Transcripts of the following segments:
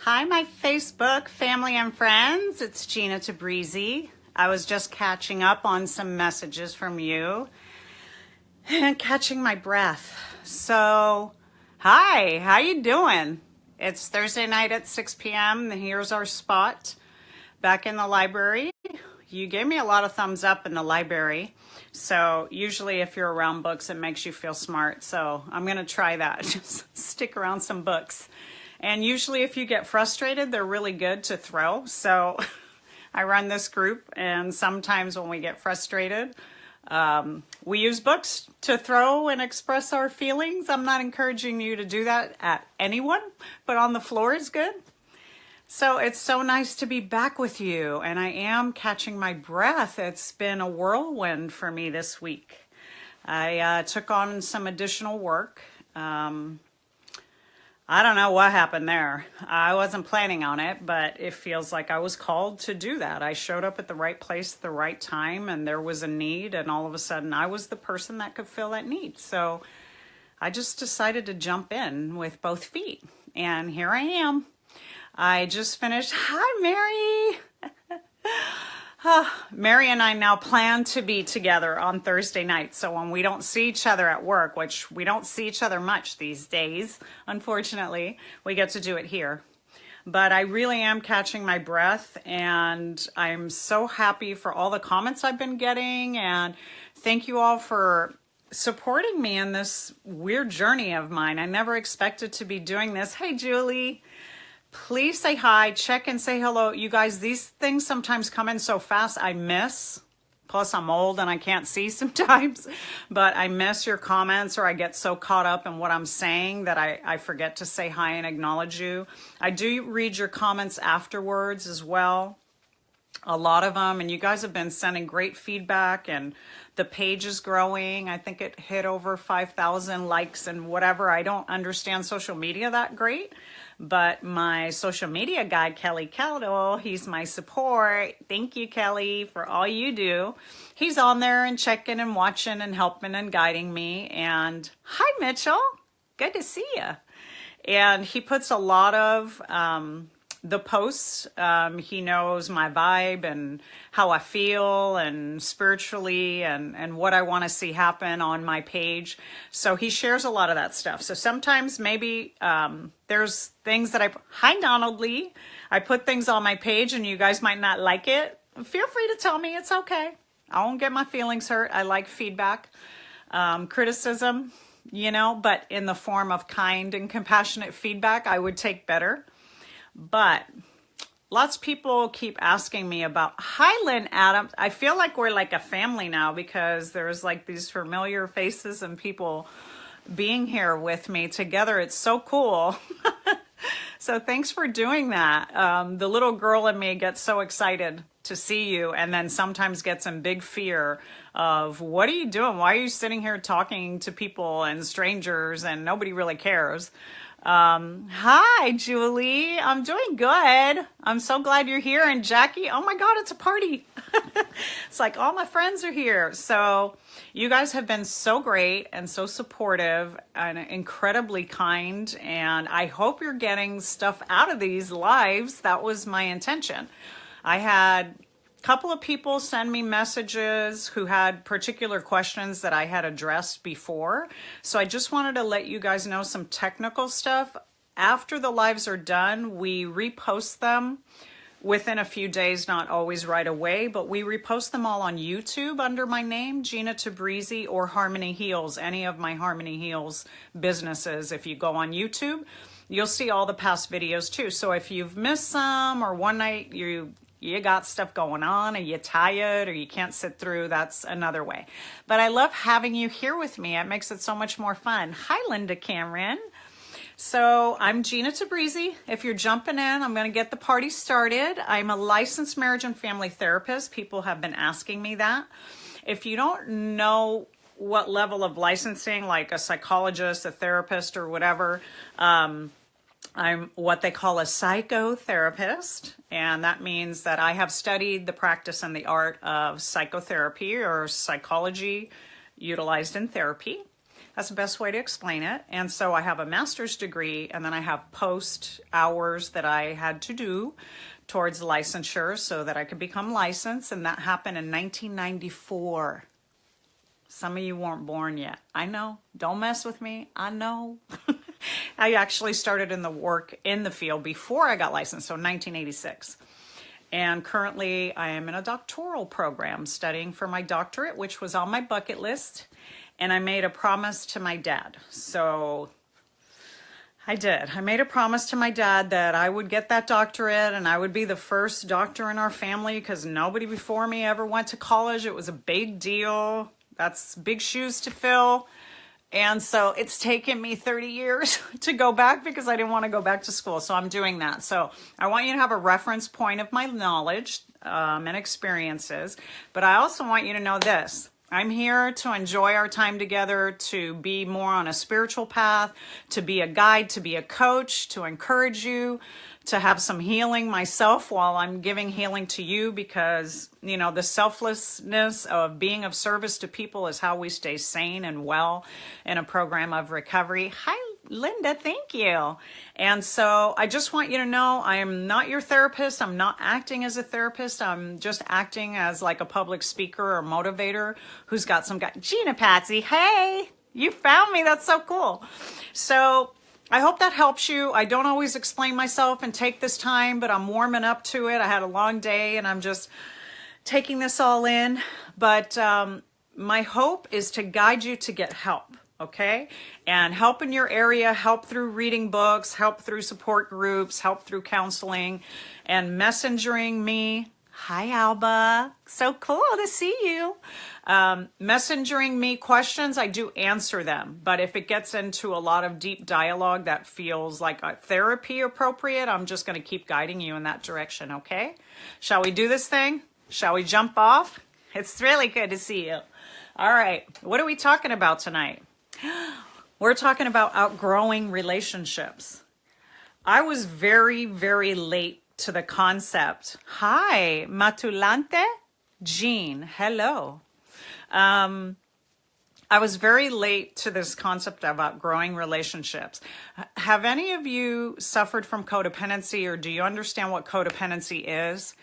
Hi, my Facebook family and friends. It's Gina Tabrizy. I was just catching up on some messages from you and catching my breath. So, hi, how you doing? It's Thursday night at 6 p.m. Here's our spot back in the library. You gave me a lot of thumbs up in the library. So usually if you're around books, it makes you feel smart. So I'm going to try that. Just stick around some books. And usually if you get frustrated, they're really good to throw. So I run this group, and sometimes when we get frustrated, we use books to throw and express our feelings. I'm not encouraging you to do that at anyone, but on the floor is good. So it's so nice to be back with you, and I am catching my breath. It's been a whirlwind for me this week. I took on some additional work. I don't know what happened there. I wasn't planning on it, but it feels like I was called to do that. I showed up at the right place at the right time, and there was a need, and all of a sudden I was the person that could fill that need. So I just decided to jump in with both feet, and here I am. I just finished. Hi, Mary. Mary and I now plan to be together on Thursday night. So when we don't see each other at work, which we don't see each other much these days, unfortunately, we get to do it here. But I really am catching my breath, and I'm so happy for all the comments I've been getting. And thank you all for supporting me in this weird journey of mine. I never expected to be doing this. Hey, Julie. Please say hi, check and say hello. You guys, these things sometimes come in so fast, I miss. Plus, I'm old and I can't see sometimes. But I miss your comments, or I get so caught up in what I'm saying that I forget to say hi and acknowledge you. I do read your comments afterwards as well. A lot of them. And you guys have been sending great feedback, and the page is growing. I think it hit over 5,000 likes and whatever. I don't understand social media that great. But my social media guy, Kelly Caldwell, he's my support. Thank you, Kelly, for all you do. He's on there and checking and watching and helping and guiding me. And hi, Mitchell. Good to see you. And he puts a lot of the posts. He knows my vibe and how I feel and spiritually and what I want to see happen on my page. So he shares a lot of that stuff. So sometimes maybe there's things that hi, Donald Lee. I put things on my page and you guys might not like it. Feel free to tell me. It's okay. I won't get my feelings hurt. I like feedback, criticism, but in the form of kind and compassionate feedback, I would take better. But lots of people keep asking me about, hi, Lynn Adams. I feel like we're like a family now, because there's like these familiar faces and people being here with me together. It's so cool. So thanks for doing that. The little girl in me gets so excited to see you, and then sometimes gets in big fear of, what are you doing? Why are you sitting here talking to people and strangers and nobody really cares? Hi, Julie. I'm doing good. I'm so glad you're here. And Jackie, oh my God, it's a party. It's like all my friends are here. So you guys have been so great and so supportive and incredibly kind. And I hope you're getting stuff out of these lives. That was my intention. I had couple of people send me messages who had particular questions that I had addressed before. So I just wanted to let you guys know some technical stuff. After the lives are done, we repost them within a few days, not always right away, but we repost them all on YouTube under my name, Gina Tabrizy, or Harmony Heals, any of my Harmony Heals businesses. If you go on YouTube, you'll see all the past videos too. So if you've missed some, or one night you got stuff going on, or you're tired, or you can't sit through, that's another way. But I love having you here with me. It makes it so much more fun. Hi, Linda Cameron. So I'm Gina Tabrizy. If you're jumping in, I'm going to get the party started. I'm a licensed marriage and family therapist. People have been asking me that. If you don't know what level of licensing, like a psychologist, a therapist, or whatever, I'm what they call a psychotherapist, and that means that I have studied the practice and the art of psychotherapy, or psychology utilized in therapy. That's the best way to explain it. And so I have a master's degree, and then I have post hours that I had to do towards licensure so that I could become licensed. And that happened in 1994. Some of you weren't born yet. I know. Don't mess with me. I know. I actually started in the work in the field before I got licensed, so 1986. And currently I am in a doctoral program studying for my doctorate, which was on my bucket list. And I made a promise to my dad. So I did. I made a promise to my dad that I would get that doctorate and I would be the first doctor in our family because nobody before me ever went to college. It was a big deal. That's big shoes to fill. And so it's taken me 30 years to go back because I didn't want to go back to school. So I'm doing that. So I want you to have a reference point of my knowledge and experiences. But I also want you to know this. I'm here to enjoy our time together, to be more on a spiritual path, to be a guide, to be a coach, to encourage you, to have some healing myself while I'm giving healing to you because, you know, the selflessness of being of service to people is how we stay sane and well in a program of recovery. Hi, Linda, thank you. And so I just want you to know I am not your therapist. I'm not acting as a therapist. I'm just acting as like a public speaker or motivator who's got some guy. Gina Patsy, hey, you found me. That's so cool. So I hope that helps you. I don't always explain myself and take this time, but I'm warming up to it. I had a long day and I'm just taking this all in. But my hope is to guide you to get help. Okay? And help in your area, help through reading books, help through support groups, help through counseling, and messengering me. Hi, Alba. So cool to see you. Messengering me questions, I do answer them. But if it gets into a lot of deep dialogue that feels like a therapy appropriate, I'm just going to keep guiding you in that direction, okay? Shall we do this thing? Shall we jump off? It's really good to see you. All right. What are we talking about tonight? We're talking about outgrowing relationships. I was very, very late to the concept. Hi, Matulante. Jean, hello. I was very late to this concept of outgrowing relationships. Have any of you suffered from codependency, or do you understand what codependency is?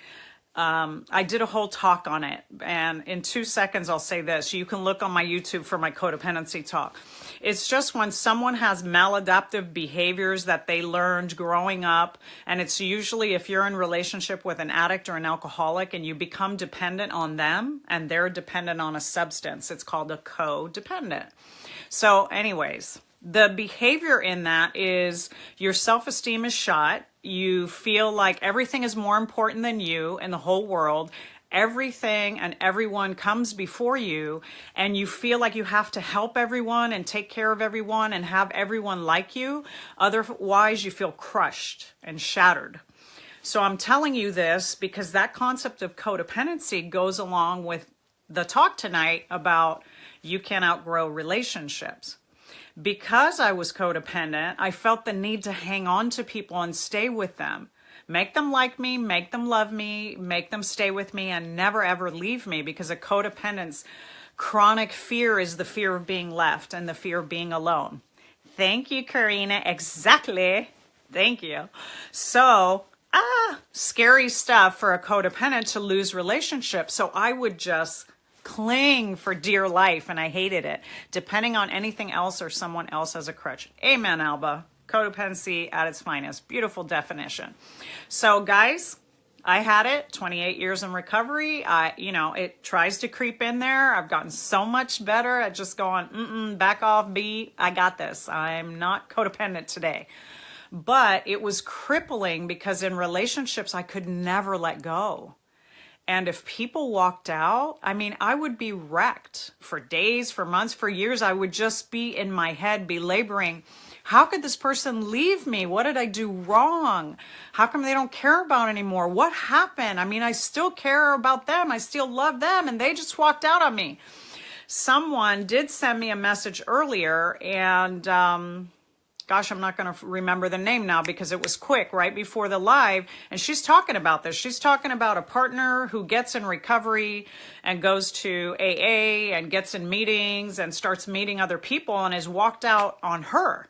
I did a whole talk on it, and in 2 seconds I'll say this. You can look on my YouTube for my codependency talk. It's just when someone has maladaptive behaviors that they learned growing up, and it's usually if you're in relationship with an addict or an alcoholic and you become dependent on them and they're dependent on a substance. It's called a codependent. So anyways, the behavior in that is your self-esteem is shot. You feel like everything is more important than you in the whole world. Everything and everyone comes before you, and you feel like you have to help everyone and take care of everyone and have everyone like you. Otherwise, you feel crushed and shattered. So I'm telling you this because that concept of codependency goes along with the talk tonight about you can outgrow relationships. Because I was codependent, I felt the need to hang on to people and stay with them. Make them like me, make them love me, make them stay with me, and never ever leave me, because a codependent's chronic fear is the fear of being left and the fear of being alone. Thank you, Karina. Exactly. Thank you. So, scary stuff for a codependent to lose relationships. So I would just cling for dear life, and I hated it, depending on anything else or someone else as a crutch. Amen, Alba. Codependency at its finest. Beautiful definition. So guys, I had it, 28 years in recovery. It tries to creep in there. I've gotten so much better at just going, back off, B, I got this. I'm not codependent today. But it was crippling because in relationships, I could never let go. And if people walked out, I would be wrecked for days, for months, for years. I would just be in my head belaboring, how could this person leave me? What did I do wrong? How come they don't care about anymore? What happened? I still care about them. I still love them. And they just walked out on me. Someone did send me a message earlier, and gosh, I'm not going to remember the name now because it was quick right before the live. And she's talking about this. She's talking about a partner who gets in recovery and goes to AA and gets in meetings and starts meeting other people and is walked out on her.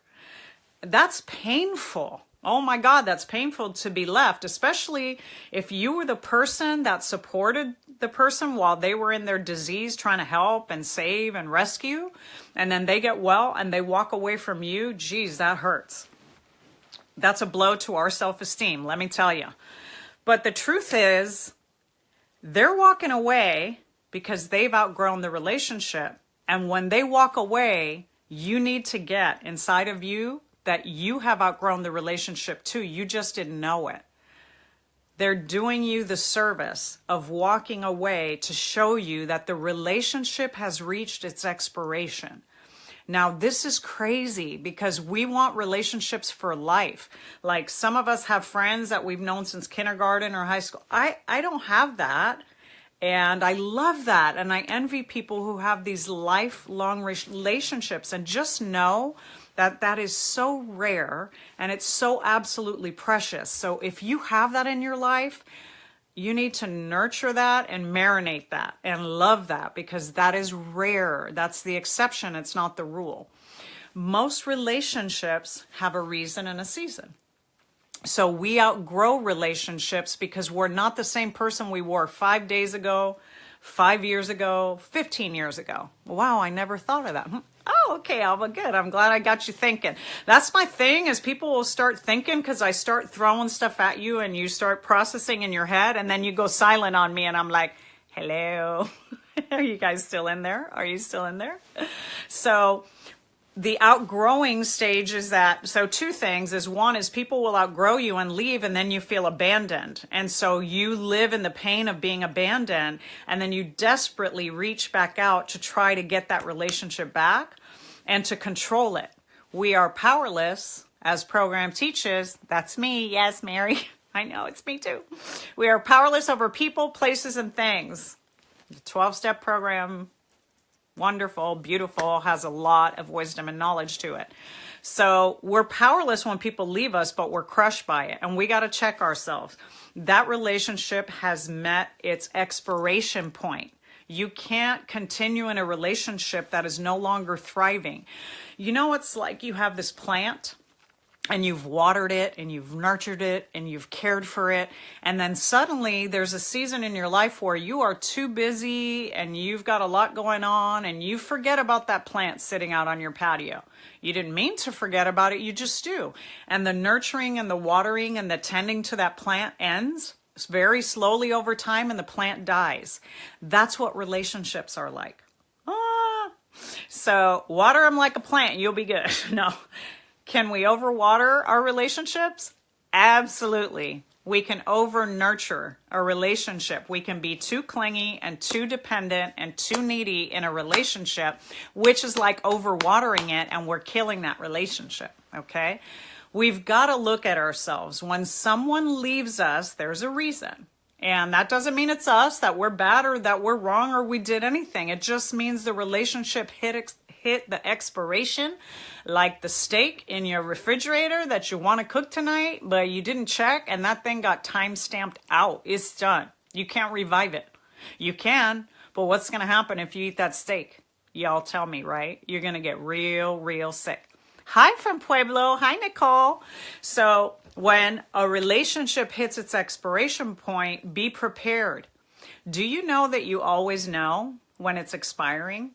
That's painful. Oh my God, that's painful to be left, especially if you were the person that supported the person while they were in their disease trying to help and save and rescue, and then they get well and they walk away from you. Geez, that hurts. That's a blow to our self-esteem, let me tell you. But the truth is, they're walking away because they've outgrown the relationship. And when they walk away, you need to get inside of you that you have outgrown the relationship too. You just didn't know it. They're doing you the service of walking away to show you that the relationship has reached its expiration. Now, this is crazy because we want relationships for life. Like some of us have friends that we've known since kindergarten or high school. I don't have that. And I love that. And I envy people who have these lifelong relationships. And just know that that is so rare and it's so absolutely precious. So if you have that in your life, you need to nurture that and marinate that and love that because that is rare. That's the exception. It's not the rule. Most relationships have a reason and a season. So we outgrow relationships because we're not the same person we were 5 days ago, 5 years ago, 15 years ago. Wow, I never thought of that. Oh, okay, Alva, good. I'm glad I got you thinking. That's my thing is people will start thinking because I start throwing stuff at you and you start processing in your head and then you go silent on me and I'm like, hello. Are you guys still in there? Are you still in there? So the outgrowing stage is that, so two things is one is people will outgrow you and leave and then you feel abandoned. And so you live in the pain of being abandoned and then you desperately reach back out to try to get that relationship back and to control it. We are powerless, as program teaches. That's me. Yes, Mary. I know, it's me too. We are powerless over people, places, and things. The 12-step program, wonderful, beautiful, has a lot of wisdom and knowledge to it. So we're powerless when people leave us, but we're crushed by it. And we got to check ourselves. That relationship has met its expiration point. You can't continue in a relationship that is no longer thriving. You know, it's like you have this plant and you've watered it and you've nurtured it and you've cared for it. And then suddenly there's a season in your life where you are too busy and you've got a lot going on and you forget about that plant sitting out on your patio. You didn't mean to forget about it, you just do. And the nurturing and the watering and the tending to that plant ends very slowly over time and the plant dies. That's what relationships are like. So water them like a plant, you'll be good. No. Can we overwater our relationships? Absolutely. We can over-nurture a relationship. We can be too clingy and too dependent and too needy in a relationship, which is like overwatering it and we're killing that relationship, okay? We've got to look at ourselves. When someone leaves us, there's a reason. And that doesn't mean it's us, that we're bad or that we're wrong or we did anything. It just means the relationship hit the expiration, like the steak in your refrigerator that you want to cook tonight, but you didn't check and that thing got time stamped out. It's done. You can't revive it. You can, but what's going to happen if you eat that steak? Y'all tell me, right? You're going to get real, real sick. Hi from Pueblo. Hi, Nicole. So when a relationship hits its expiration point, be prepared. Do you know that you always know when it's expiring?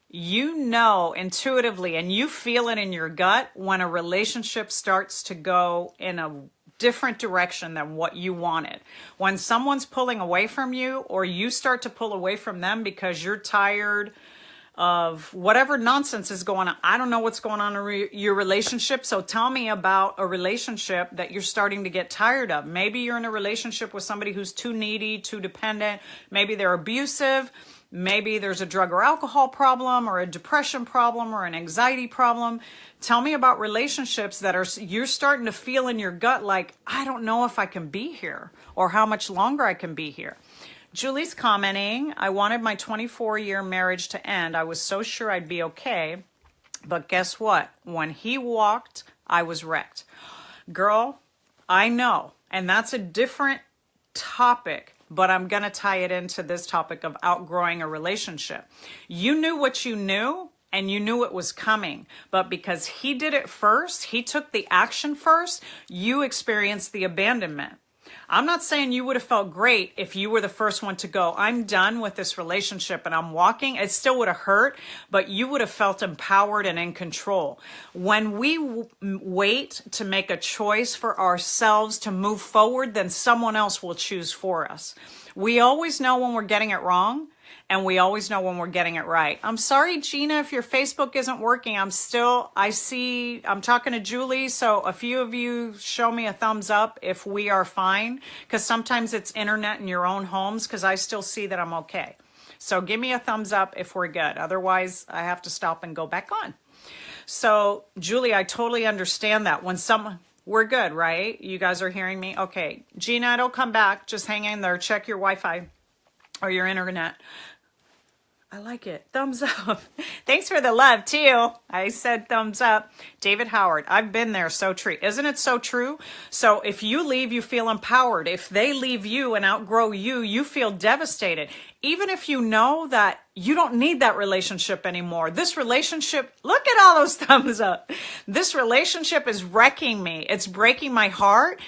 You know intuitively and you feel it in your gut when a relationship starts to go in a different direction than what you wanted. When someone's pulling away from you or you start to pull away from them because you're tired of whatever nonsense is going on. I don't know what's going on in your relationship, so tell me about a relationship that you're starting to get tired of. Maybe you're in a relationship with somebody who's too needy, too dependent. Maybe they're abusive. Maybe there's a drug or alcohol problem or a depression problem or an anxiety problem. Tell me about relationships that you're starting to feel in your gut like, I don't know if I can be here or how much longer I can be here. Julie's commenting, I wanted my 24-year marriage to end. I was so sure I'd be okay. But guess what? When he walked, I was wrecked. Girl, I know. And that's a different topic, but I'm going to tie it into this topic of outgrowing a relationship. You knew what you knew, and you knew it was coming. But because he did it first, he took the action first, you experienced the abandonment. I'm not saying you would have felt great if you were the first one to go, I'm done with this relationship and I'm walking. It still would have hurt, but you would have felt empowered and in control. When we wait to make a choice for ourselves to move forward, then someone else will choose for us. We always know when we're getting it wrong, and we always know when we're getting it right. I'm sorry, Gina, if your Facebook isn't working. I'm talking to Julie, so a few of you show me a thumbs up if we are fine, because sometimes it's internet in your own homes, because I still see that I'm okay. So give me a thumbs up if we're good. Otherwise, I have to stop and go back on. So, Julie, I totally understand that. We're good, right? You guys are hearing me? Okay. Gina, it'll come back. Just hang in there. Check your Wi-Fi or your internet. I like it. Thumbs up. Thanks for the love, too. I said thumbs up. David Howard, I've been there. So true. Isn't it so true? So if you leave, you feel empowered. If they leave you and outgrow you, you feel devastated. Even if you know that you don't need that relationship anymore. This relationship, look at all those thumbs up. This relationship is wrecking me. It's breaking my heart.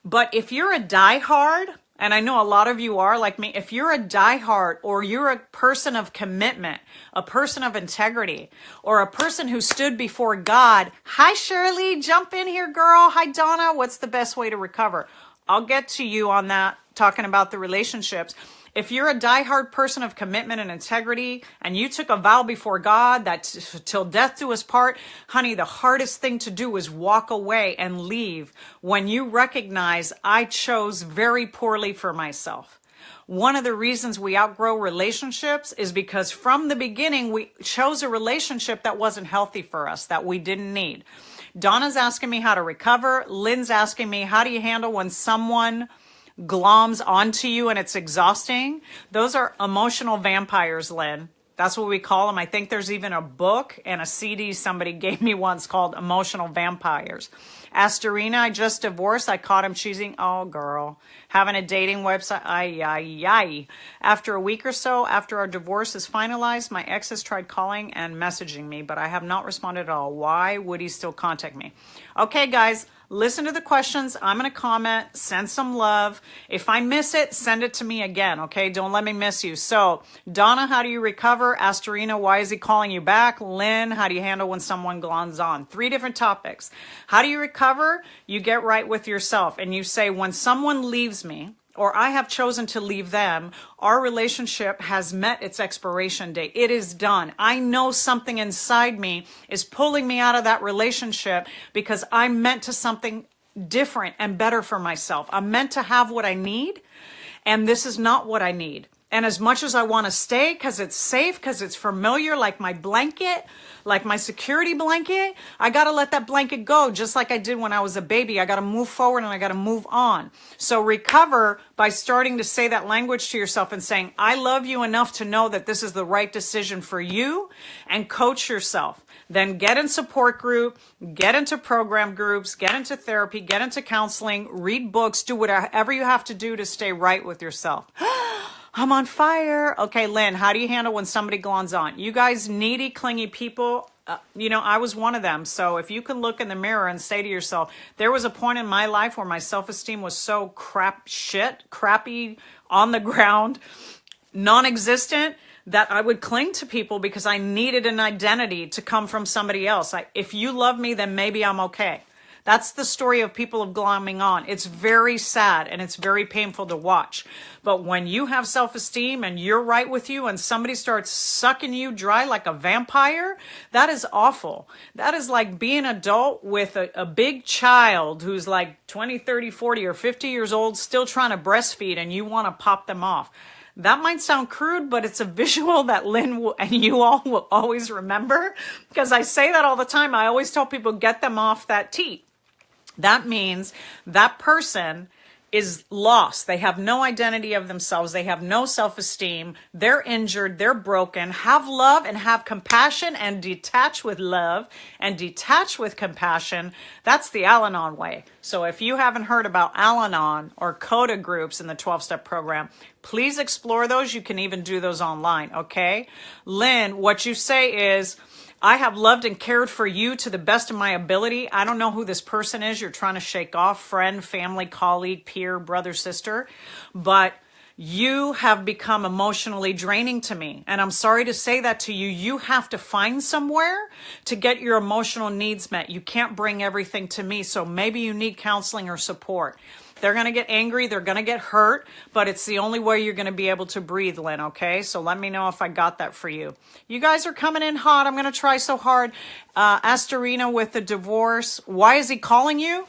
But if you're a diehard, and I know a lot of you are like me, if you're a diehard or you're a person of commitment, a person of integrity, or a person who stood before God, hi Shirley, jump in here, girl. Hi Donna, what's the best way to recover? I'll get to you on that, talking about the relationships. If you're a diehard person of commitment and integrity, and you took a vow before God that till death do us part, honey, the hardest thing to do is walk away and leave when you recognize I chose very poorly for myself. One of the reasons we outgrow relationships is because from the beginning, we chose a relationship that wasn't healthy for us, that we didn't need. Donna's asking me how to recover. Lynn's asking me, how do you handle when someone gloms onto you and it's exhausting? Those are emotional vampires, Lynn. That's what we call them. I think there's even a book and a CD somebody gave me once called Emotional Vampires. Astorina, I just divorced. I caught him cheating. Oh, girl. Having a dating website. Ay, ay, ay. After a week or so, after our divorce is finalized, my ex has tried calling and messaging me, but I have not responded at all. Why would he still contact me? Okay, guys. Listen to the questions. I'm going to comment, send some love. If I miss it, send it to me again, okay? Don't let me miss you. So, Donna, how do you recover? Astorina, why is he calling you back? Lynn, how do you handle when someone gloms on? 3 different topics. How do you recover? You get right with yourself and you say, when someone leaves me, or I have chosen to leave them, our relationship has met its expiration date. It is done. I know something inside me is pulling me out of that relationship because I'm meant to something different and better for myself. I'm meant to have what I need, and this is not what I need. And as much as I want to stay because it's safe, because it's familiar, like my blanket, like my security blanket, I got to let that blanket go, just like I did when I was a baby. I got to move forward and I got to move on. So recover by starting to say that language to yourself and saying, I love you enough to know that this is the right decision for you, and coach yourself. Then get in support group, get into program groups, get into therapy, get into counseling, read books, do whatever you have to do to stay right with yourself. I'm on fire. Okay, Lynn, how do you handle when somebody gloms on? You guys needy, clingy people, I was one of them. So if you can look in the mirror and say to yourself, there was a point in my life where my self-esteem was so crappy, on the ground, non-existent, that I would cling to people because I needed an identity to come from somebody else. If you love me, then maybe I'm okay. That's the story of people of glomming on. It's very sad and it's very painful to watch. But when you have self-esteem and you're right with you and somebody starts sucking you dry like a vampire, that is awful. That is like being an adult with a big child who's like 20, 30, 40, or 50 years old still trying to breastfeed and you want to pop them off. That might sound crude, but it's a visual that Lynn and you all will always remember, because I say that all the time. I always tell people, get them off that teat. That means that person is lost. They have no identity of themselves. They have no self-esteem. They're injured. They're broken. Have love and have compassion and detach with love and detach with compassion. That's the Al-Anon way. So if you haven't heard about Al-Anon or Coda groups in the 12-step program, please explore those. You can even do those online, okay? Lynn, what you say is, I have loved and cared for you to the best of my ability. I don't know who this person is you're trying to shake off, friend, family, colleague, peer, brother, sister, but you have become emotionally draining to me. And I'm sorry to say that to you. You have to find somewhere to get your emotional needs met. You can't bring everything to me. So maybe you need counseling or support. They're going to get angry. They're going to get hurt, but it's the only way you're going to be able to breathe, Lynn, okay? So let me know if I got that for you. You guys are coming in hot. I'm going to try so hard. Astorina with the divorce. Why is he calling you?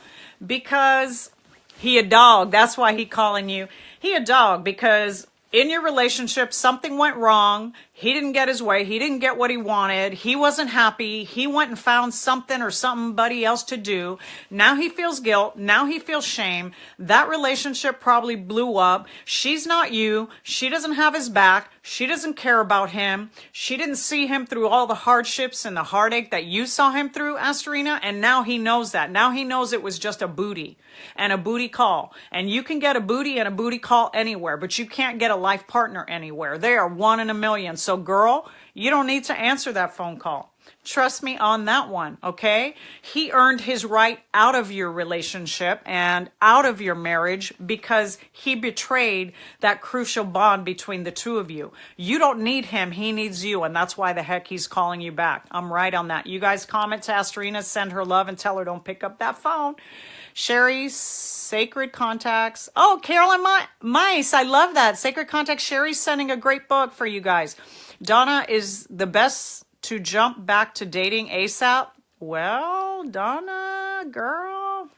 Because he a dog. That's why he calling you. He a dog because in your relationship, something went wrong. He didn't get his way. He didn't get what he wanted. He wasn't happy. He went and found something or somebody else to do. Now he feels guilt. Now he feels shame. That relationship probably blew up. She's not you. She doesn't have his back. She doesn't care about him. She didn't see him through all the hardships and the heartache that you saw him through, Astorina. And now he knows that. Now he knows it was just a booty and a booty call. And you can get a booty and a booty call anywhere, but you can't get a life partner anywhere. They are 1 in a million. So girl, you don't need to answer that phone call. Trust me on that one, okay? He earned his right out of your relationship and out of your marriage because he betrayed that crucial bond between the two of you. You don't need him, he needs you, and that's why the heck he's calling you back. I'm right on that. You guys comment to Astorina, send her love, and tell her don't pick up that phone. Sherry, Sacred Contacts. Oh, Carolyn Mice, I love that. Sacred Contacts, Sherry's sending a great book for you guys. Donna, is the best to jump back to dating ASAP? Well, Donna, girl,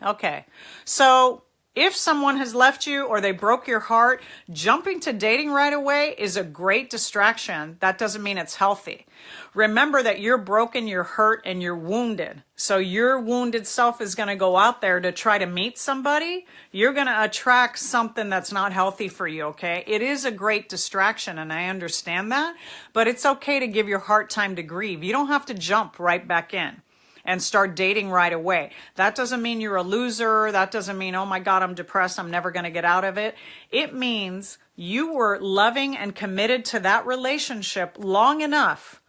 Okay, so if someone has left you or they broke your heart, jumping to dating right away is a great distraction. That doesn't mean it's healthy. Remember that you're broken, you're hurt, and you're wounded. So your wounded self is going to go out there to try to meet somebody. You're going to attract something that's not healthy for you, okay? It is a great distraction, and I understand that. But it's okay to give your heart time to grieve. You don't have to jump right back in and start dating right away. That doesn't mean you're a loser. That doesn't mean, oh my God, I'm depressed, I'm never going to get out of it. It means you were loving and committed to that relationship long enough,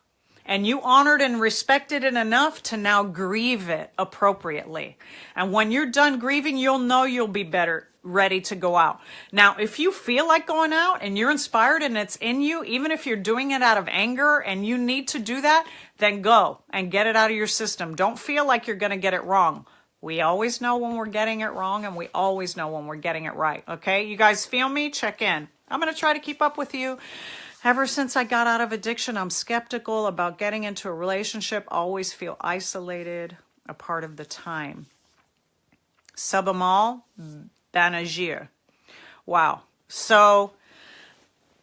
and you honored and respected it enough to now grieve it appropriately. And when you're done grieving, you'll know you'll be better ready to go out. Now, if you feel like going out and you're inspired and it's in you, even if you're doing it out of anger and you need to do that, then go and get it out of your system. Don't feel like you're going to get it wrong. We always know when we're getting it wrong, and we always know when we're getting it right. Okay, you guys feel me? Check in. I'm going to try to keep up with you. Ever since I got out of addiction, I'm skeptical about getting into a relationship. Always feel isolated a part of the time. Subamal Banagir. Wow. So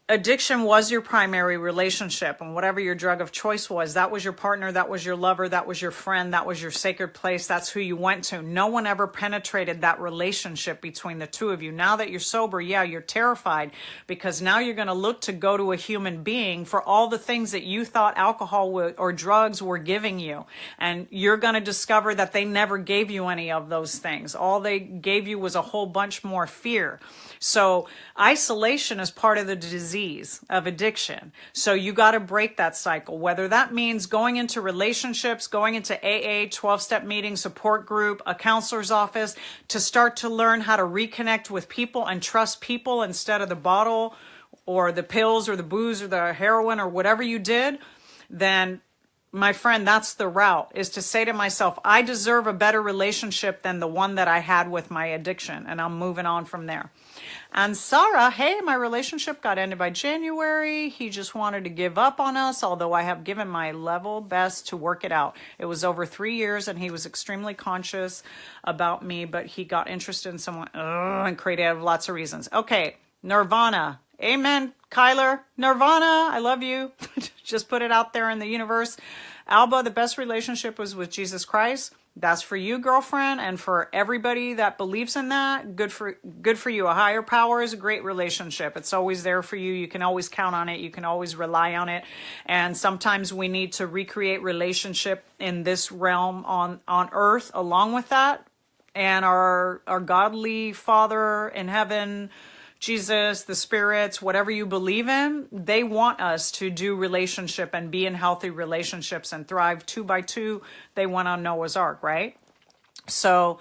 addiction was your primary relationship, and whatever your drug of choice was, that was your partner, that was your lover, that was your friend, that was your sacred place, that's who you went to. No one ever penetrated that relationship between the two of you. Now that you're sober, yeah, you're terrified because now you're going to look to go to a human being for all the things that you thought alcohol or drugs were giving you. And you're going to discover that they never gave you any of those things. All they gave you was a whole bunch more fear. So isolation is part of the disease of addiction. So you got to break that cycle, whether that means going into relationships, going into AA, 12-step meeting, support group, a counselor's office, to start to learn how to reconnect with people and trust people instead of the bottle or the pills or the booze or the heroin or whatever you did, then my friend, that's the route, is to say to myself, I deserve a better relationship than the one that I had with my addiction, and I'm moving on from there. And Sarah, hey, my relationship got ended by January. He just wanted to give up on us, although I have given my level best to work it out. It was over 3 years, and he was extremely conscious about me, but he got interested in someone and creative lots of reasons. Okay, Nirvana. Amen, Kyler. Nirvana, I love you. Just put it out there in the universe. Alba, the best relationship was with Jesus Christ. That's for you, girlfriend, and for everybody that believes in that. Good for you. A higher power is a great relationship. It's always there for you. You can always count on it. You can always rely on it. And sometimes we need to recreate relationship in this realm on earth along with that. And our godly Father in heaven, Jesus, the spirits, whatever you believe in, they want us to do relationship and be in healthy relationships and thrive 2 by 2. They went on Noah's Ark, right? So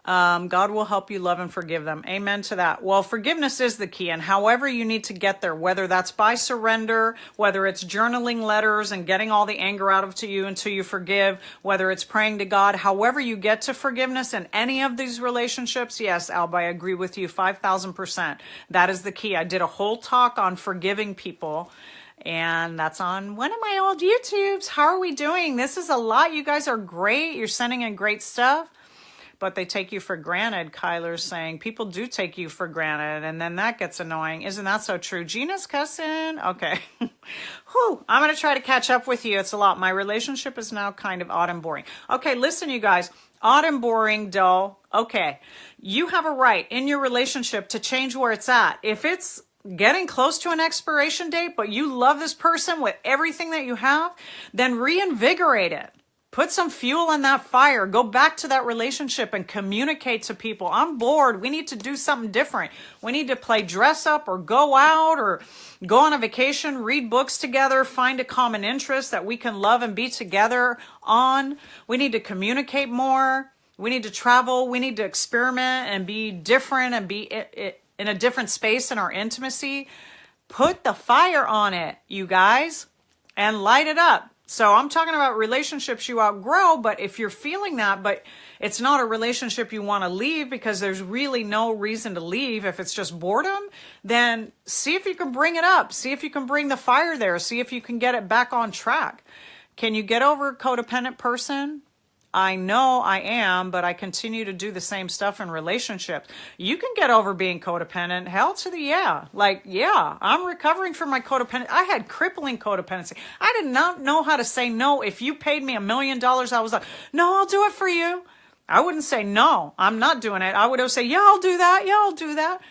God will help you love and forgive them. Amen to that. Well, forgiveness is the key, and however you need to get there, whether that's by surrender, whether it's journaling letters and getting all the anger out of to you until you forgive, whether it's praying to God, however you get to forgiveness in any of these relationships, yes, Alba, I agree with you 5,000%. That is the key. I did a whole talk on forgiving people, and that's on one of my old YouTubes. How are we doing? This is a lot. You guys are great. You're sending in great stuff. But they take you for granted, Kyler's saying. People do take you for granted, and then that gets annoying. Isn't that so true? Gina's cussing. Okay. Whew. I'm going to try to catch up with you. It's a lot. My relationship is now kind of odd and boring. Okay, listen, you guys. Odd and boring, dull. Okay. You have a right in your relationship to change where it's at. If it's getting close to an expiration date, but you love this person with everything that you have, then reinvigorate it. Put some fuel in that fire. Go back to that relationship and communicate to people. I'm bored. We need to do something different. We need to play dress up or go out or go on a vacation, read books together, find a common interest that we can love and be together on. We need to communicate more. We need to travel. We need to experiment and be different and be in a different space in our intimacy. Put the fire on it, you guys, and light it up. So I'm talking about relationships you outgrow, but if you're feeling that, but it's not a relationship you want to leave because there's really no reason to leave, if it's just boredom, then see if you can bring it up. See if you can bring the fire there. See if you can get it back on track. Can you get over a codependent person? I know I am, but I continue to do the same stuff in relationships. You can get over being codependent. Hell to the yeah. Like, yeah, I'm recovering from my codependent. I had crippling codependency. I did not know how to say no. If you paid me $1 million, I was like, no, I'll do it for you. I wouldn't say, no, I'm not doing it. I would have said, yeah, I'll do that. Yeah, I'll do that.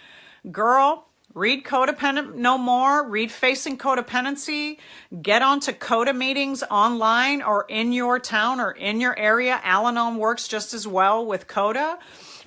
Girl, read Codependent No More, read Facing Codependency, get onto CODA meetings online or in your town or in your area. Al-Anon works just as well with CODA.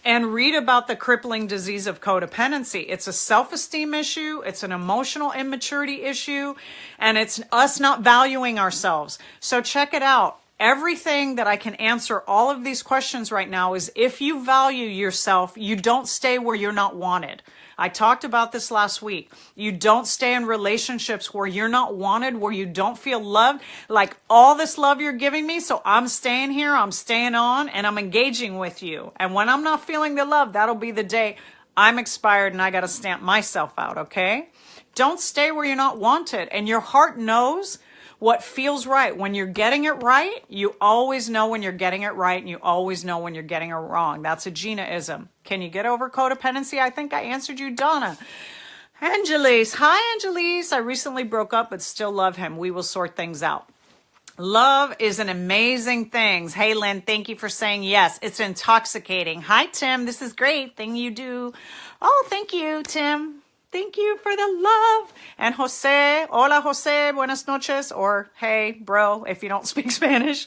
And read about the crippling disease of codependency. It's a self-esteem issue, it's an emotional immaturity issue, and it's us not valuing ourselves. So check it out. Everything that I can answer all of these questions right now is if you value yourself, you don't stay where you're not wanted. I talked about this last week. You don't stay in relationships where you're not wanted, where you don't feel loved. Like all this love you're giving me, so I'm staying here, I'm staying on, and I'm engaging with you. And when I'm not feeling the love, that'll be the day I'm expired and I got to stamp myself out, okay? Don't stay where you're not wanted. And your heart knows what feels right. When you're getting it right, you always know when you're getting it right, and you always know when you're getting it wrong. That's a Gina-ism. Can you get over codependency? I think I answered you, Donna. Angelise. Hi, Angelise. I recently broke up, but still love him. We will sort things out. Love is an amazing thing. Hey, Lynn, thank you for saying yes. It's intoxicating. Hi, Tim. This is great thing you do. Oh, thank you, Tim. Thank you for the love. And Jose, hola Jose, buenas noches, or hey bro, if you don't speak Spanish.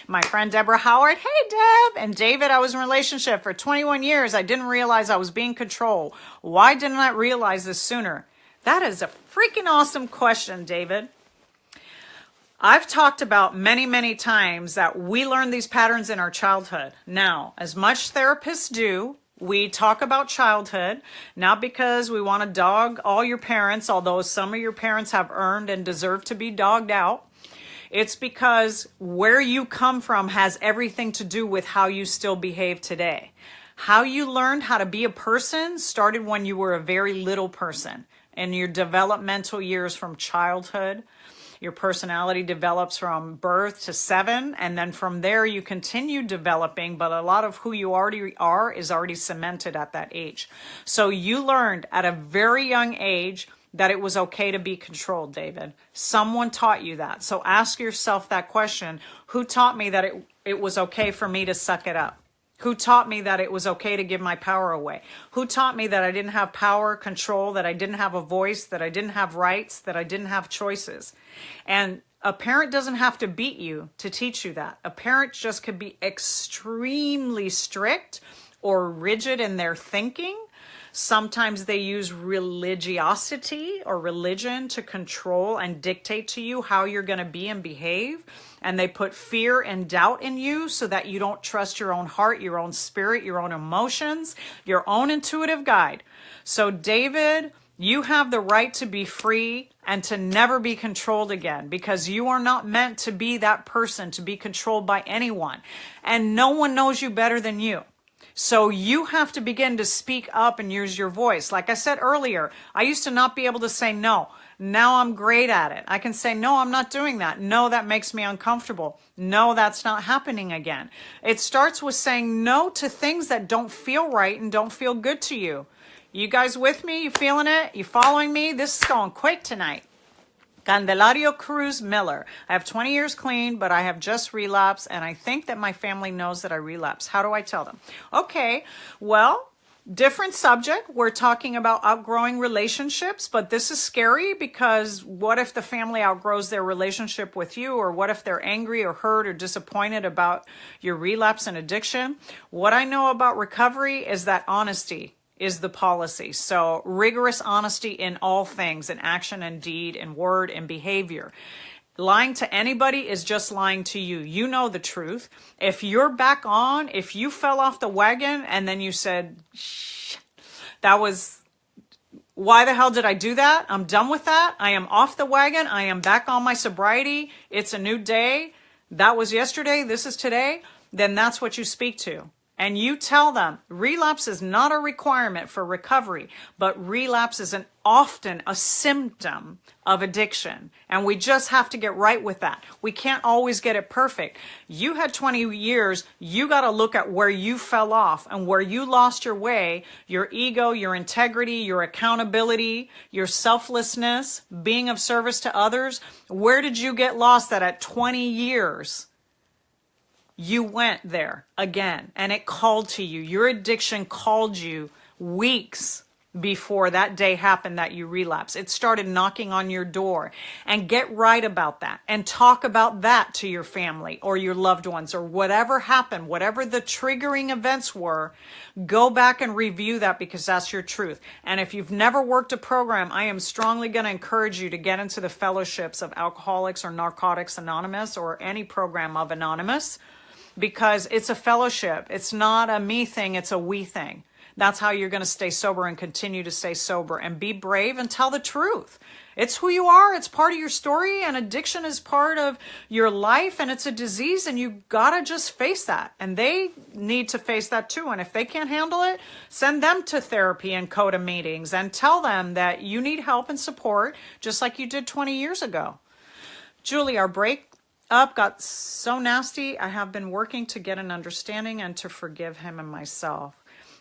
My friend Deborah Howard, hey Deb. And David, I was in a relationship for 21 years. I didn't realize I was being controlled. Why didn't I realize this sooner? That is a freaking awesome question, David. I've talked about many, many times that we learn these patterns in our childhood. Now, as much therapists do, we talk about childhood, not because we want to dog all your parents, although some of your parents have earned and deserve to be dogged out. It's because where you come from has everything to do with how you still behave today. How you learned how to be a person started when you were a very little person. In your developmental years from childhood, your personality develops from birth to 7, and then from there you continue developing, but a lot of who you already are is already cemented at that age. So you learned at a very young age that it was okay to be controlled, David. Someone taught you that. So ask yourself that question. Who taught me that it was okay for me to suck it up? Who taught me that it was okay to give my power away? Who taught me that I didn't have power, control, that I didn't have a voice, that I didn't have rights, that I didn't have choices? And a parent doesn't have to beat you to teach you that. A parent just could be extremely strict or rigid in their thinking. Sometimes they use religiosity or religion to control and dictate to you how you're going to be and behave. And they put fear and doubt in you so that you don't trust your own heart, your own spirit, your own emotions, your own intuitive guide. So David, you have the right to be free and to never be controlled again, because you are not meant to be that person, to be controlled by anyone. And no one knows you better than you. So you have to begin to speak up and use your voice. Like I said earlier, I used to not be able to say no. Now I'm great at it. I can say, no, I'm not doing that. No, that makes me uncomfortable. No, that's not happening again. It starts with saying no to things that don't feel right and don't feel good to you. You guys with me? You feeling it? You following me? This is going quick tonight. Candelario Cruz Miller. I have 20 years clean, but I have just relapsed, and I think that my family knows that I relapsed. How do I tell them? Okay, well, different subject. We're talking about outgrowing relationships, but this is scary because what if the family outgrows their relationship with you, or what if they're angry or hurt or disappointed about your relapse and addiction? What I know about recovery is that honesty is the policy. So rigorous honesty in all things, in action and deed and word and behavior. Lying to anybody is just lying to you. You know the truth. If you're back on, if you fell off the wagon and then you said, shh, that was, why the hell did I do that? I'm done with that. I am off the wagon. I am back on my sobriety. It's a new day. That was yesterday. This is today. Then that's what you speak to. And you tell them relapse is not a requirement for recovery, but relapse is often a symptom of addiction. And we just have to get right with that. We can't always get it perfect. You had 20 years. You got to look at where you fell off and where you lost your way, your ego, your integrity, your accountability, your selflessness, being of service to others. Where did you get lost that at 20 years? You went there again, and it called to you. Your addiction called you weeks before that day happened that you relapsed. It started knocking on your door. And get right about that and talk about that to your family or your loved ones or whatever happened, whatever the triggering events were. Go back and review that, because that's your truth. And if you've never worked a program, I am strongly going to encourage you to get into the fellowships of Alcoholics or Narcotics Anonymous or any program of Anonymous, because it's a fellowship. It's not a me thing, it's a we thing. That's how you're going to stay sober and continue to stay sober and be brave and tell the truth. It's who you are. It's part of your story, and addiction is part of your life, and it's a disease, and you got to just face that. And they need to face that too. And if they can't handle it, send them to therapy and CODA meetings and tell them that you need help and support, just like you did 20 years ago. Julie, our break up got so nasty. I have been working to get an understanding and to forgive him and myself.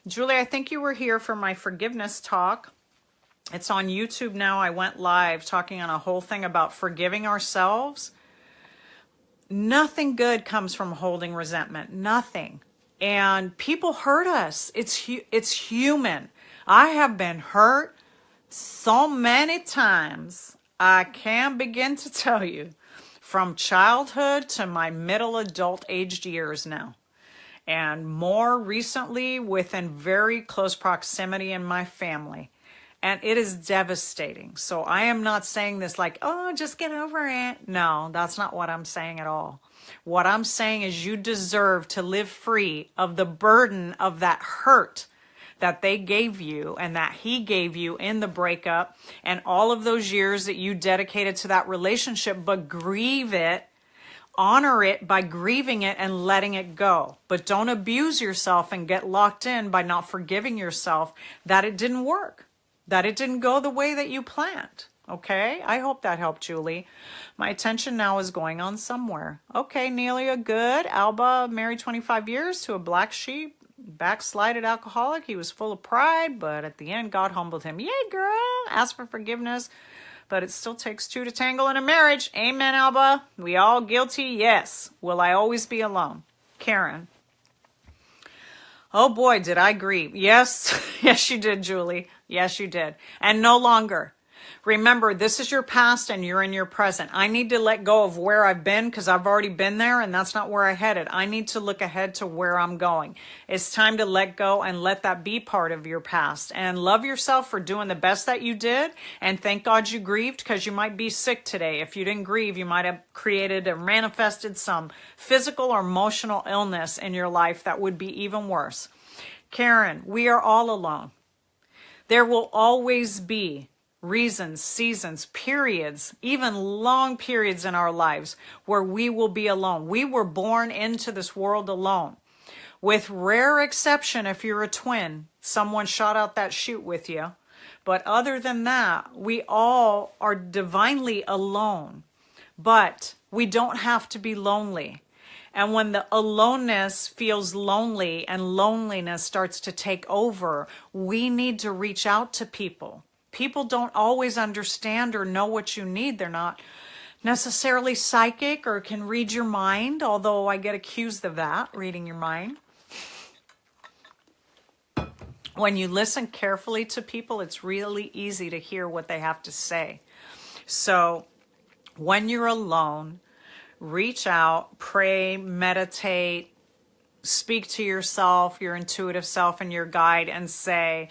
Julie, I think you were here for my forgiveness talk. It's on YouTube now. I went live talking on a whole thing about forgiving ourselves. Nothing good comes from holding resentment. Nothing. And people hurt us. It's human. I have been hurt so many times. I can't begin to tell you. From childhood to my middle adult aged years now. And more recently within very close proximity in my family. And it is devastating. So I am not saying this like, oh, just get over it. No, that's not what I'm saying at all. What I'm saying is you deserve to live free of the burden of that hurt that they gave you and that he gave you in the breakup and all of those years that you dedicated to that relationship, but grieve it, honor it by grieving it and letting it go. But don't abuse yourself and get locked in by not forgiving yourself that it didn't work, that it didn't go the way that you planned. Okay, I hope that helped, Julie. My attention now is going on somewhere. Okay, Nelia, good. Alba, married 25 years to a black sheep. Backslided alcoholic. He was full of pride, but at the end, God humbled him. Yay, girl. Ask for forgiveness, but it still takes two to tangle in a marriage. Amen, Alba. We all guilty? Yes. Will I always be alone? Karen. Oh boy, did I grieve. Yes, yes you did, Julie. Yes, you did. And no longer. Remember, this is your past and you're in your present. I need to let go of where I've been because I've already been there and that's not where I headed. I need to look ahead to where I'm going. It's time to let go and let that be part of your past. And love yourself for doing the best that you did. And thank God you grieved because you might be sick today. If you didn't grieve, you might have created or manifested some physical or emotional illness in your life that would be even worse. Karen, we are all alone. There will always be reasons, seasons, periods, even long periods in our lives where we will be alone. We were born into this world alone. With rare exception, if you're a twin, someone shot out that chute with you. But other than that, we all are divinely alone. But we don't have to be lonely. And when the aloneness feels lonely and loneliness starts to take over, we need to reach out to people. People don't always understand or know what you need. They're not necessarily psychic or can read your mind, although I get accused of that, reading your mind. When you listen carefully to people, it's really easy to hear what they have to say. So when you're alone, reach out, pray, meditate, speak to yourself, your intuitive self and your guide and say,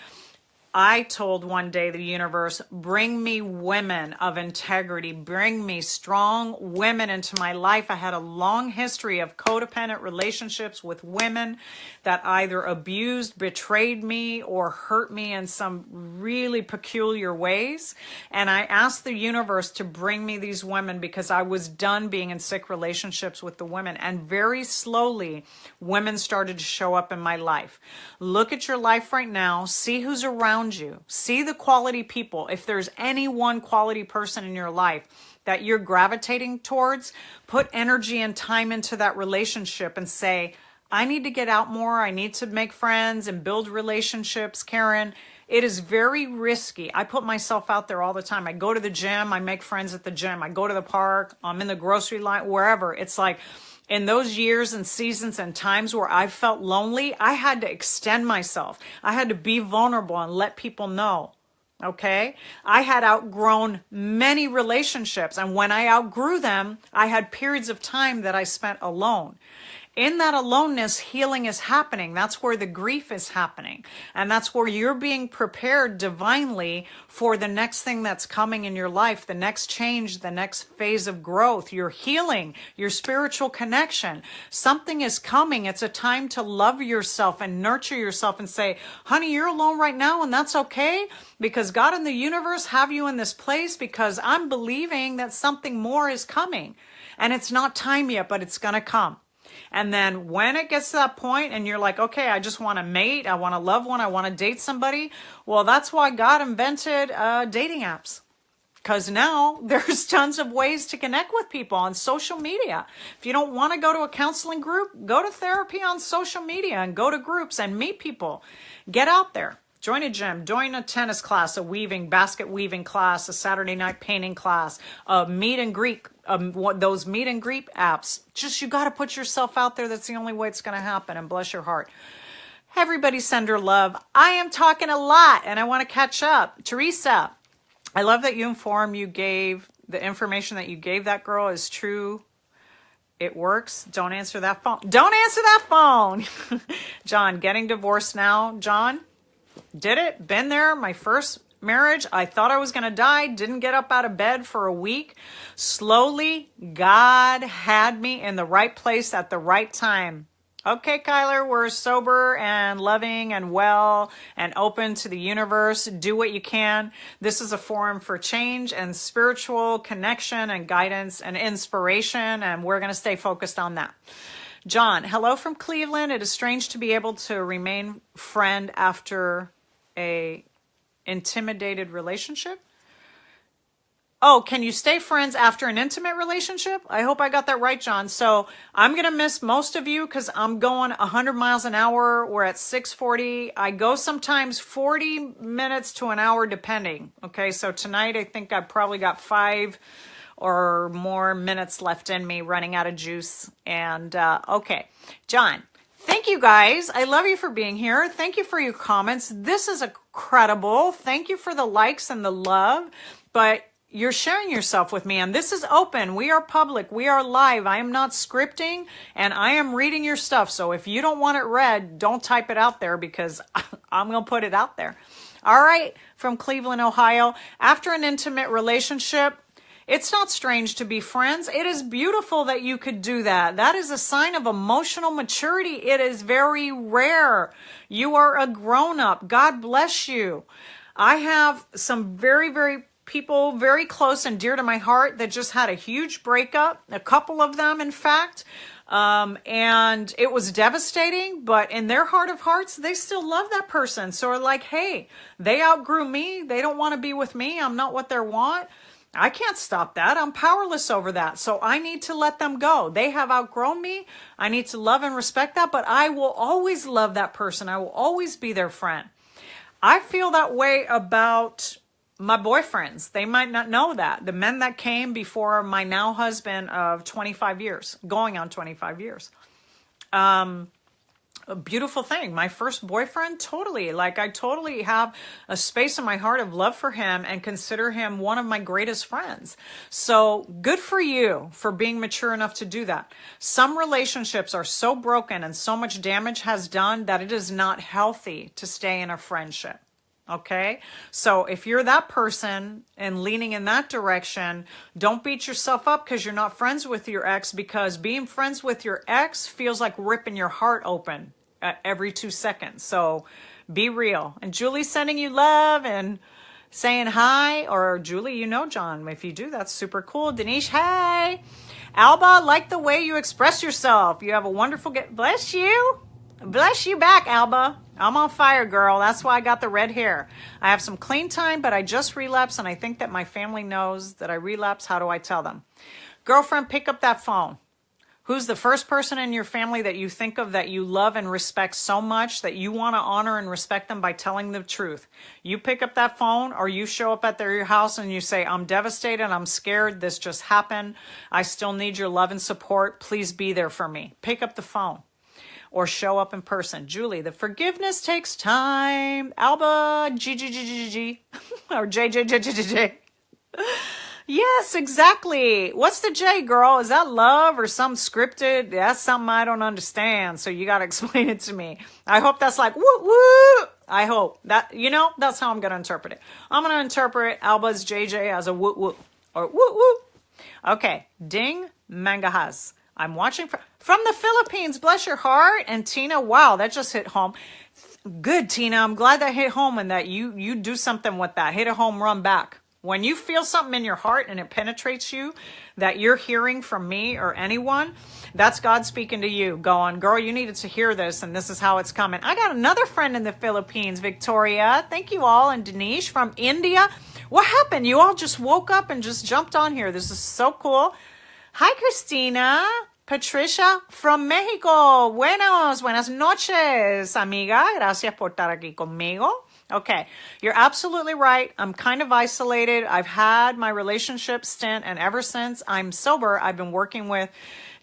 I told one day the universe, bring me women of integrity, bring me strong women into my life. I had a long history of codependent relationships with women that either abused, betrayed me, or hurt me in some really peculiar ways. And I asked the universe to bring me these women because I was done being in sick relationships with the women. And very slowly, women started to show up in my life. Look at your life right now, see who's around you. See the quality people. If there's any one quality person in your life that you're gravitating towards, put energy and time into that relationship and say, I need to get out more. I need to make friends and build relationships. Karen, it is very risky. I put myself out there all the time. I go to the gym. I make friends at the gym. I go to the park. I'm in the grocery line, wherever. It's like, in those years and seasons and times where I felt lonely, I had to extend myself. I had to be vulnerable and let people know, okay? I had outgrown many relationships, and when I outgrew them, I had periods of time that I spent alone. In that aloneness, healing is happening. That's where the grief is happening. And that's where you're being prepared divinely for the next thing that's coming in your life, the next change, the next phase of growth, your healing, your spiritual connection. Something is coming. It's a time to love yourself and nurture yourself and say, honey, you're alone right now and that's okay because God and the universe have you in this place because I'm believing that something more is coming. And it's not time yet, but it's going to come. And then when it gets to that point and you're like, okay, I just want to mate, I want to love one, I want to date somebody. Well, that's why God invented dating apps. Because now there's tons of ways to connect with people on social media. If you don't want to go to a counseling group, go to therapy on social media and go to groups and meet people. Get out there. Join a gym, join a tennis class, a weaving, basket weaving class, a Saturday night painting class, a meet and greet, those meet and greet apps. Just, you got to put yourself out there. That's the only way it's going to happen. And bless your heart. Everybody send her love. I am talking a lot and I want to catch up. Teresa, I love that you informed you gave the information that you gave that girl is true. It works. Don't answer that phone. Don't answer that phone. John, getting divorced now. John, did it. Been there. My first marriage, I thought I was going to die. Didn't get up out of bed for a week. Slowly, God had me in the right place at the right time. Okay, Kyler, we're sober and loving and well and open to the universe. Do what you can. This is a forum for change and spiritual connection and guidance and inspiration, and we're going to stay focused on that. John, hello from Cleveland. It is strange to be able to remain friend after a intimidated relationship. Oh, can you stay friends after an intimate relationship? I hope I got that right, John. So I'm going to miss most of you because I'm going 100 miles an hour. We're at 6:40. I go sometimes 40 minutes to an hour depending. Okay, so tonight I think I've probably got 5 or more minutes left in me, running out of juice. And okay, John, thank you guys. I love you for being here. Thank you for your comments. This is incredible. Thank you for the likes and the love. But you're sharing yourself with me, and this is open. We are public. We are live. I am not scripting, and I am reading your stuff. So if you don't want it read, don't type it out there, because I'm going to put it out there. All right, from Cleveland, Ohio. After an intimate relationship, it's not strange to be friends. It is beautiful that you could do that. That is a sign of emotional maturity. It is very rare. You are a grown-up. God bless you. I have some very people very close and dear to my heart that just had a huge breakup, a couple of them, in fact. And it was devastating, but in their heart of hearts, they still love that person. So are like, hey, they outgrew me. They don't want to be with me. I'm not what they want. I can't stop that. I'm powerless over that. So I need to let them go. They have outgrown me. I need to love and respect that, but I will always love that person. I will always be their friend. I feel that way about my boyfriends. They might not know that. The men that came before my now husband of 25 years, going on 25 years. A beautiful thing. My first boyfriend, totally. Like, I totally have a space in my heart of love for him and consider him one of my greatest friends. So good for you for being mature enough to do that. Some relationships are so broken and so much damage has done that it is not healthy to stay in a friendship. Okay, so if you're that person and leaning in that direction, don't beat yourself up because you're not friends with your ex, because being friends with your ex feels like ripping your heart open every 2 seconds. So be real. And Julie's sending you love and saying hi. Or Julie, you know John. If you do, that's super cool. Denise, hey. Alba, like the way you express yourself. You have a wonderful bless you. Bless you back, Alba. I'm on fire, girl. That's why I got the red hair. I have some clean time, but I just relapsed, and I think that my family knows that I relapsed. How do I tell them? Girlfriend, pick up that phone. Who's the first person in your family that you think of that you love and respect so much that you want to honor and respect them by telling the truth? You pick up that phone, or you show up at their house and you say, I'm devastated. I'm scared. This just happened. I still need your love and support. Please be there for me. Pick up the phone. Or show up in person. Julie, the forgiveness takes time. Alba, G, or J. Yes, exactly. What's the J, girl? Is that love or something scripted? That's something I don't understand, so you got to explain it to me. I hope that's like, woo, woo. I hope. that, that's how I'm going to interpret it. I'm going to interpret Alba's JJ as a woo, woo, or woo, woo. Okay, Ding Mangahas. I'm watching from the Philippines. Bless your heart. And Tina, wow, that just hit home. Good, Tina. I'm glad that hit home and that you do something with that. Hit a home run back. When you feel something in your heart and it penetrates you that you're hearing from me or anyone, that's God speaking to you, going, girl, you needed to hear this, and this is how it's coming. I got another friend in the Philippines, Victoria. Thank you all. And Denise from India. What happened? You all just woke up and just jumped on here. This is so cool. Hi, Christina. Patricia from Mexico. Buenas noches, amiga. Gracias por estar aquí conmigo. Okay, you're absolutely right. I'm kind of isolated. I've had my relationship stint, and ever since I'm sober, I've been working with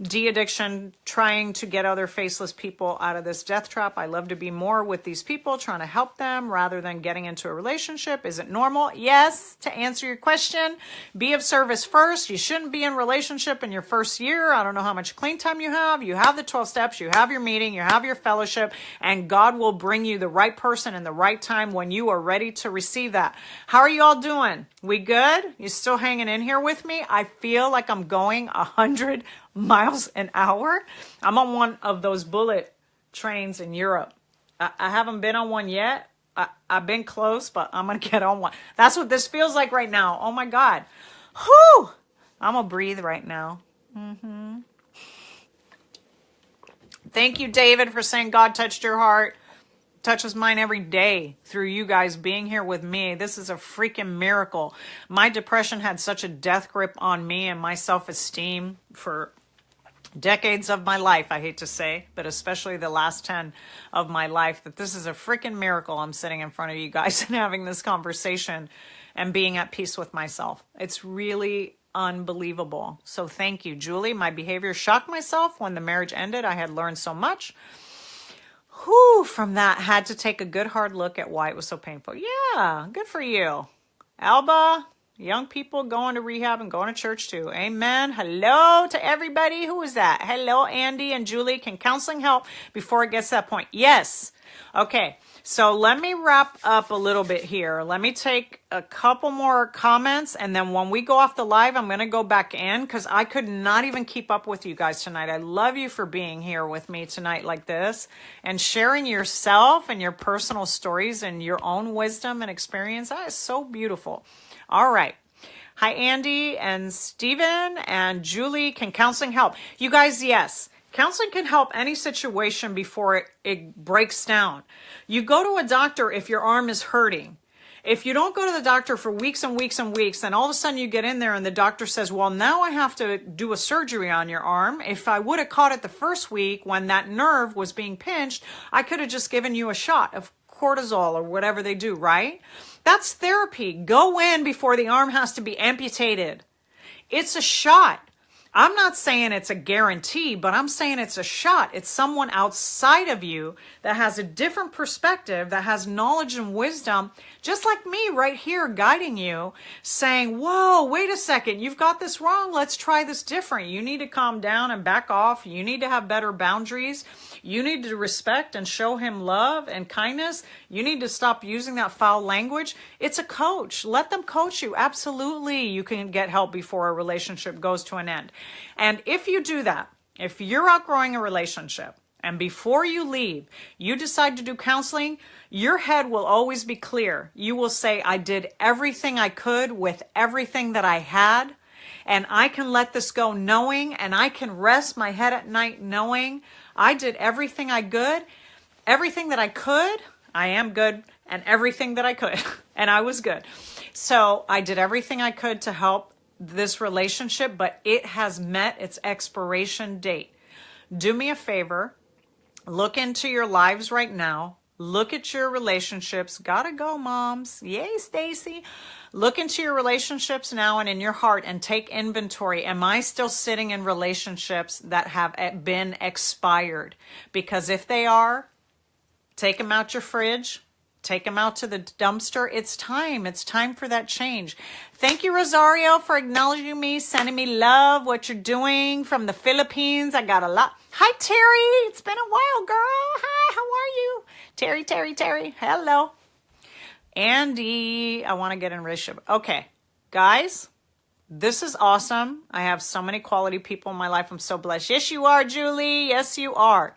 de-addiction, trying to get other faceless people out of this death trap. I love to be more with these people, trying to help them rather than getting into a relationship. Is it normal? Yes. To answer your question, be of service first. You shouldn't be in relationship in your first year. I don't know how much clean time you have. You have the 12 steps. You have your meeting. You have your fellowship. And God will bring you the right person in the right time when you are ready to receive that. How are you all doing? We good? You still hanging in here with me? I feel like I'm going 100 miles an hour. I'm on one of those bullet trains in Europe. I haven't been on one yet. I've been close, but I'm going to get on one. That's what this feels like right now. Oh my God. Whew. I'm going to breathe right now. Thank you, David, for saying God touched your heart. Touches mine every day through you guys being here with me. This is a freaking miracle. My depression had such a death grip on me and my self-esteem for decades of my life, I hate to say, but especially the last 10 of my life, that this is a freaking miracle. I'm sitting in front of you guys and having this conversation and being at peace with myself. It's really unbelievable. So thank you, Julie. My behavior shocked myself when the marriage ended. I had learned so much. Whew, from that, had to take a good hard look at why it was so painful. Yeah, good for you. Alba, young people going to rehab and going to church too. Amen. Hello to everybody. Who is that? Hello, Andy and Julie. Can counseling help before it gets to that point? Yes. Okay. So let me wrap up a little bit here. Let me take a couple more comments, and then when we go off the live, I'm going to go back in because I could not even keep up with you guys tonight. I love you for being here with me tonight like this and sharing yourself and your personal stories and your own wisdom and experience. That is so beautiful. All right. Hi, Andy and Steven and Julie. Can counseling help? You guys, yes. Counseling can help any situation before it breaks down. You go to a doctor if your arm is hurting. If you don't go to the doctor for weeks and weeks and weeks, then all of a sudden you get in there and the doctor says, well, now I have to do a surgery on your arm. If I would have caught it the first week when that nerve was being pinched, I could have just given you a shot of cortisol or whatever they do, right? That's therapy. Go in before the arm has to be amputated. It's a shot. I'm not saying it's a guarantee, but I'm saying it's a shot. It's someone outside of you that has a different perspective, that has knowledge and wisdom, just like me right here guiding you, saying, whoa, wait a second, you've got this wrong. Let's try this different. You need to calm down and back off. You need to have better boundaries. You need to respect and show him love and kindness. You need to stop using that foul language. It's a coach. Let them coach you. Absolutely, you can get help before a relationship goes to an end. And if you do that, if you're outgrowing a relationship and before you leave, you decide to do counseling, your head will always be clear. You will say, I did everything I could with everything that I had, and I can let this go knowing, and I can rest my head at night knowing I did everything I could, everything that I could. I am good, and everything that I could, and I was good. So I did everything I could to help this relationship, but it has met its expiration date. Do me a favor, look into your lives right now. Look at your relationships. Gotta go, moms. Yay, Stacy. Look into your relationships now and in your heart and take inventory. Am I still sitting in relationships that have been expired? Because if they are, take them out your fridge. Take them out to the dumpster. It's time. It's time for that change. Thank you, Rosario, for acknowledging me, sending me love, what you're doing from the Philippines. I got a lot. Hi, Terry. It's been a while, girl. Hi, how are you? Terry. Hello. Andy, I want to get in a relationship. Okay, guys, this is awesome. I have so many quality people in my life. I'm so blessed. Yes, you are, Julie. Yes, you are.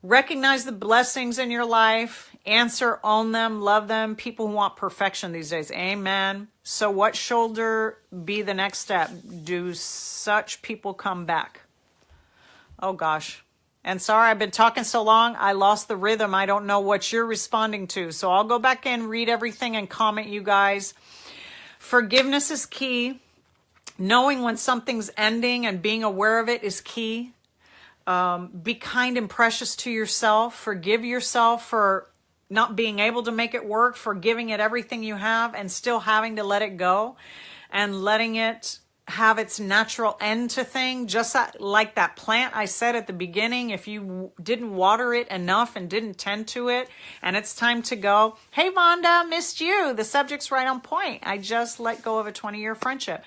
Recognize the blessings in your life. Answer, own them, love them. People who want perfection these days. Amen. So what shoulder be the next step? Do such people come back? Oh, gosh. And sorry, I've been talking so long, I lost the rhythm. I don't know what you're responding to. So I'll go back in, read everything, and comment, you guys. Forgiveness is key. Knowing when something's ending and being aware of it is key. Be kind and precious to yourself. Forgive yourself for not being able to make it work, for giving it everything you have and still having to let it go and letting it have its natural end to thing. Just like that plant I said at the beginning, if you didn't water it enough and didn't tend to it and it's time to go. Hey, Vonda, missed you. The subject's right on point. I just let go of a 20-year friendship.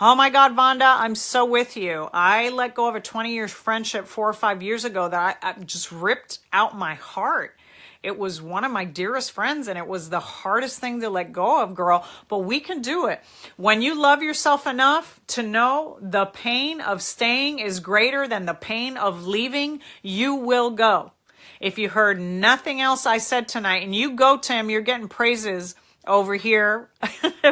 Oh my God, Vonda, I'm so with you. I let go of a 20-year friendship 4 or 5 years ago that I just ripped out my heart. It was one of my dearest friends, and it was the hardest thing to let go of, girl. But we can do it. When you love yourself enough to know the pain of staying is greater than the pain of leaving, you will go. If you heard nothing else I said tonight, and you go, Tim, you're getting praises over here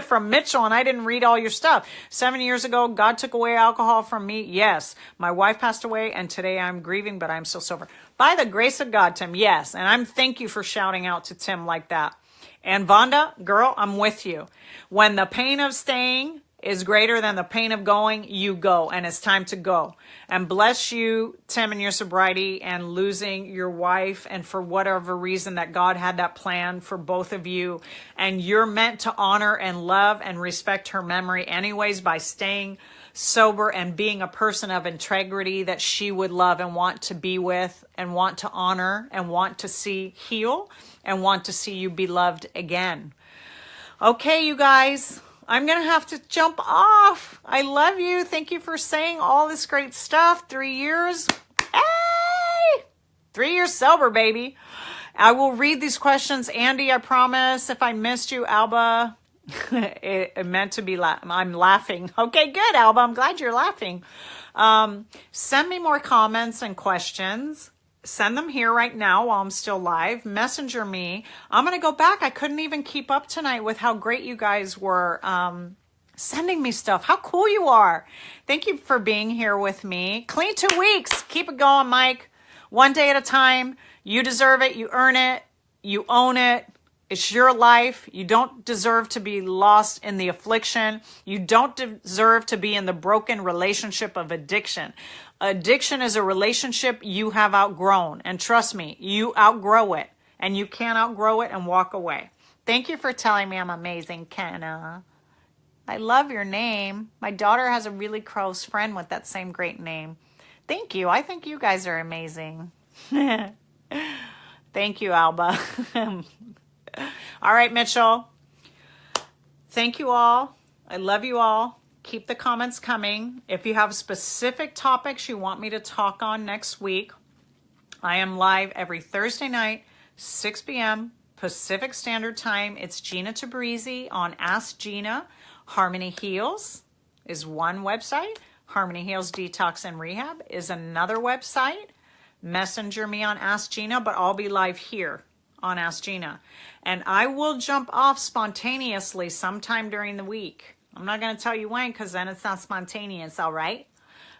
from Mitchell, and I didn't read all your stuff. 7 years ago, God took away alcohol from me. Yes. My wife passed away, and today I'm grieving, but I'm still sober. By the grace of God, Tim, yes. And I'm thank you for shouting out to Tim like that. And Vonda, girl, I'm with you. When the pain of staying is greater than the pain of going, you go, and it's time to go. And bless you, Tim, in your sobriety and losing your wife, and for whatever reason that God had that plan for both of you. And you're meant to honor and love and respect her memory anyways by staying sober and being a person of integrity that she would love and want to be with and want to honor and want to see heal and want to see you be loved again. Okay, you guys, I'm going to have to jump off. I love you. Thank you for saying all this great stuff. 3 years. Hey! 3 years sober, baby. I will read these questions. Andy, I promise. If I missed you, Alba, it meant to be, I'm laughing. Okay, good, Alba. I'm glad you're laughing. Send me more comments and questions. Send them here right now while I'm still live. Messenger me. I'm going to go back. I couldn't even keep up tonight with how great you guys were sending me stuff. How cool you are. Thank you for being here with me. Clean 2 weeks. Keep it going, Mike. One day at a time. You deserve it. You earn it. You own it. It's your life. You don't deserve to be lost in the affliction. You don't deserve to be in the broken relationship of addiction. Addiction is a relationship you have outgrown. And trust me, you outgrow it. And you can't outgrow it and walk away. Thank you for telling me I'm amazing, Kenna. I love your name. My daughter has a really close friend with that same great name. Thank you. I think you guys are amazing. Thank you, Alba. All right, Mitchell. Thank you all. I love you all. Keep the comments coming. If you have specific topics you want me to talk on next week, I am live every Thursday night, 6 p.m. Pacific Standard Time. It's Gina Tabrizy on Ask Gina. Harmony Heals is one website. Harmony Heals Detox and Rehab is another website. Messenger me on Ask Gina, but I'll be live here on Ask Gina. And I will jump off spontaneously sometime during the week. I'm not going to tell you when because then it's not spontaneous, all right?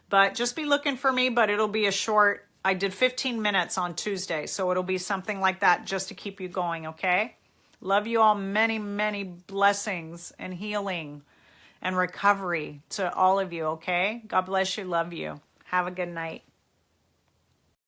But just be looking for me, but it'll be a short, I did 15 minutes on Tuesday, so it'll be something like that just to keep you going, okay? Love you all. Many, many blessings and healing and recovery to all of you, okay? God bless you. Love you. Have a good night.